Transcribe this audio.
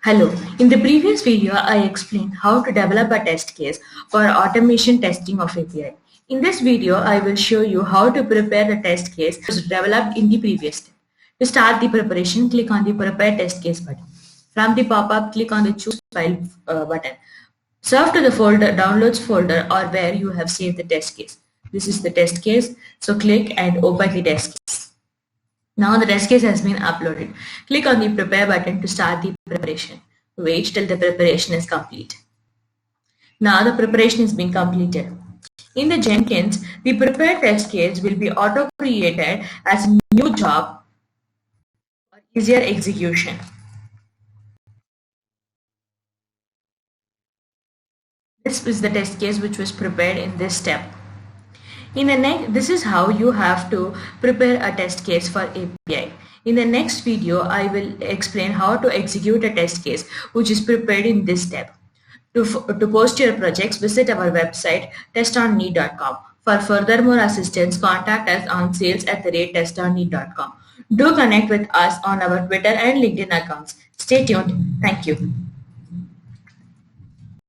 Hello, in the previous video I explained how to develop a test case for automation testing of API. In this video I will show you how to prepare the test case that was developed in the previous step. To start the preparation, click on the Prepare Test Case button. From the pop-up, click on the Choose File button. Serve to the folder, Downloads folder or where you have saved the test case. This is the test case, so click and open the test case. Now the test case has been uploaded. Click on the Prepare button to start the preparation. Wait till the preparation is complete. Now the preparation has been completed. In the Jenkins, the prepared test case will be auto-created as a new job for easier execution. This is the test case which was prepared in this step. This is how you have to prepare a test case for API. In the next video, I will explain how to execute a test case which is prepared in this step. To post your projects, visit our website TestOnNeed.com. For furthermore assistance, contact us on sales@testonneed.com. Do connect with us on our Twitter and LinkedIn accounts. Stay tuned. Thank you.